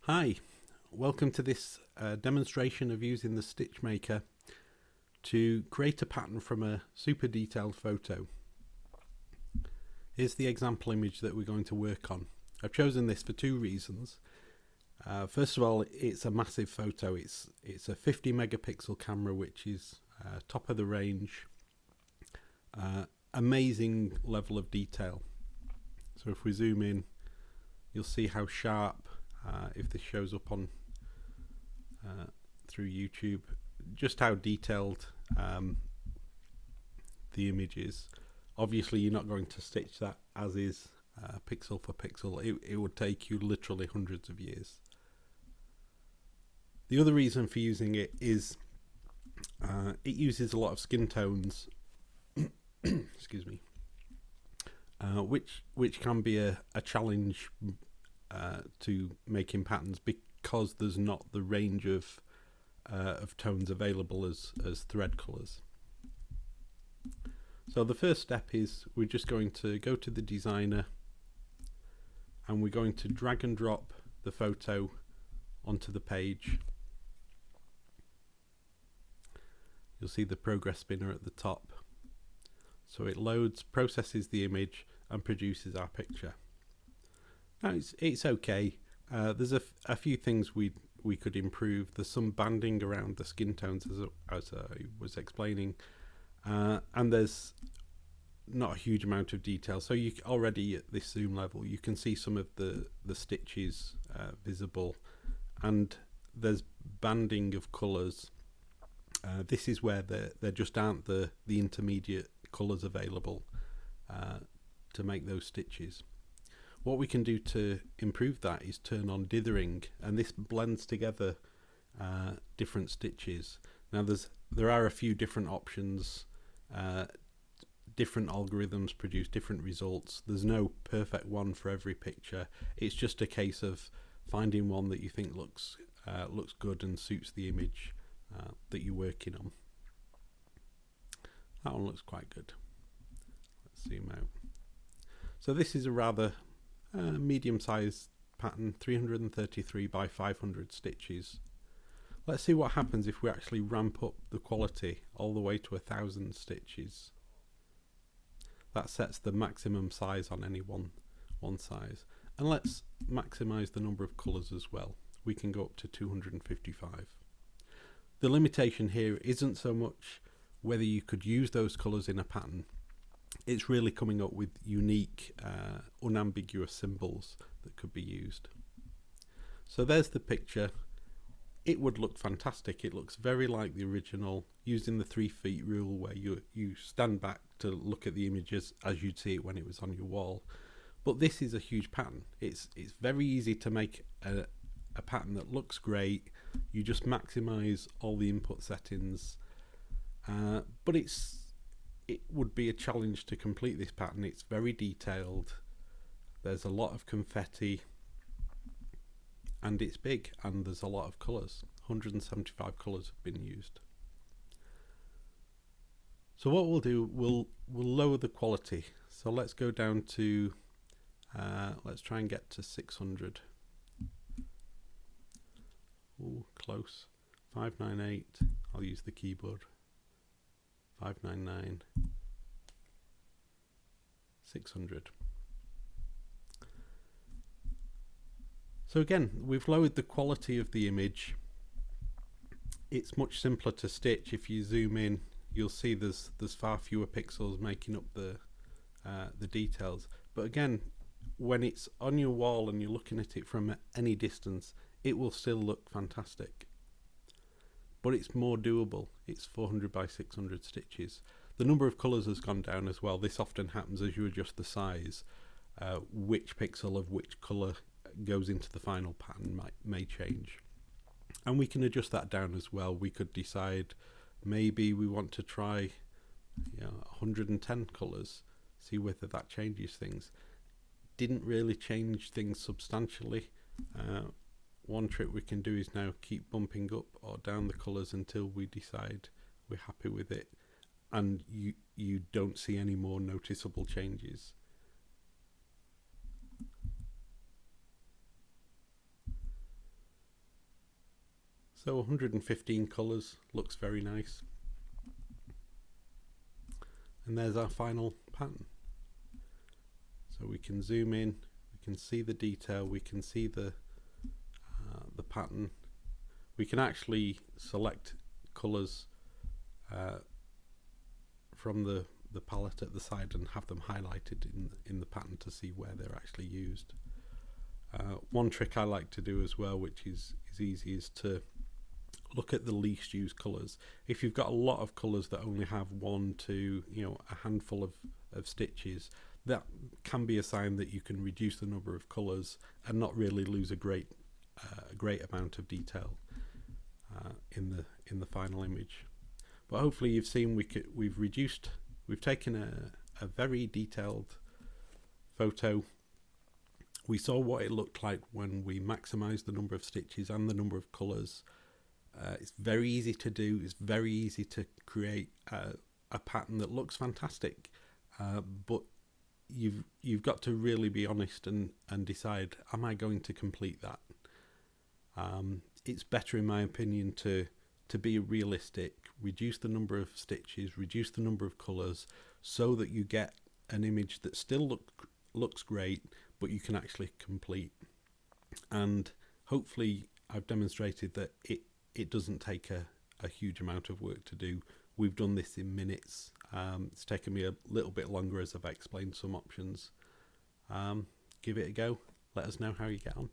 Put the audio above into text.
Hi, welcome to this demonstration of using the Stitch Maker to create a pattern from a super detailed photo. Here's the example image that we're going to work on. I've chosen this for two reasons. First of all, it's a massive photo. It's a 50 megapixel camera, which is top of the range. Amazing level of detail. So if we zoom in, you'll see how sharp, if this shows up on through YouTube, just how detailed the image is. Obviously you're not going to stitch that as is, pixel for pixel. It would take you literally hundreds of years. The other reason for using it is it uses a lot of skin tones excuse me, which can be a challenge to making patterns, because there's not the range of tones available as thread colours. So the first step is we're just going to go to the designer and we're going to drag and drop the photo onto the page. You'll see the progress spinner at the top. So it loads, processes the image and produces our picture. Now it's okay. There's a few things we could improve. There's some banding around the skin tones as I was explaining, and there's not a huge amount of detail. So you already at this zoom level you can see some of the stitches visible, and there's banding of colours. This is where there just aren't the intermediate colours available to make those stitches. What we can do to improve that is turn on dithering, and this blends together different stitches. Now there are a few different options. Different algorithms produce different results. There's no perfect one for every picture. It's just a case of finding one that you think looks good and suits the image that you're working on. That one looks quite good. Let's zoom out. So this is a rather medium-sized pattern, 333 by 500 stitches. Let's see what happens if we actually ramp up the quality all the way to 1,000 stitches. That sets the maximum size on any one size. And let's maximize the number of colors as well. We can go up to 255. The limitation here isn't so much whether you could use those colors in a pattern. It's really coming up with unique, unambiguous symbols that could be used. So there's the picture. It would look fantastic. It looks very like the original, using the 3 feet rule, where you stand back to look at the images as you'd see it when it was on your wall. But this is a huge pattern. It's very easy to make a pattern that looks great. You just maximize all the input settings, but it would be a challenge to complete this pattern. It's very detailed. There's a lot of confetti, and it's big, and there's a lot of colours. 175 colours have been used. So what we'll do, we'll lower the quality. So let's go down to, let's try and get to 600. Ooh, close. 598. I'll use the keyboard. 599. 600. So again, we've lowered the quality of the image. It's much simpler to stitch. If you zoom in, you'll see there's far fewer pixels making up the details. But again, when it's on your wall and you're looking at it from any distance, it will still look fantastic. But it's more doable. It's 400 by 600 stitches. The number of colours has gone down as well. This often happens as you adjust the size. Which pixel of which colour goes into the final pattern may change. And we can adjust that down as well. We could decide maybe we want to try 110 colours, see whether that changes things. Didn't really change things substantially. One trick we can do is now keep bumping up or down the colours until we decide we're happy with it, and you don't see any more noticeable changes. So 115 colours, looks very nice. And there's our final pattern. So we can zoom in, we can see the detail, we can see the pattern. We can actually select colours from the palette at the side and have them highlighted in the pattern to see where they're actually used. One trick I like to do as well, which is easy, is to look at the least used colours. If you've got a lot of colours that only have one, two, a handful of stitches, that can be a sign that you can reduce the number of colours and not really lose a great amount of detail in the final image. But hopefully you've seen we've taken a very detailed photo. We saw what it looked like when we maximised the number of stitches and the number of colours. It's very easy to do. It's very easy to create a pattern that looks fantastic, but you've got to really be honest and decide, am I going to complete that? It's better, in my opinion, to be realistic, reduce the number of stitches, reduce the number of colours, so that you get an image that still looks great, but you can actually complete. And hopefully I've demonstrated that it doesn't take a huge amount of work to do. We've done this in minutes. It's taken me a little bit longer as I've explained some options. Give it a go. Let us know how you get on.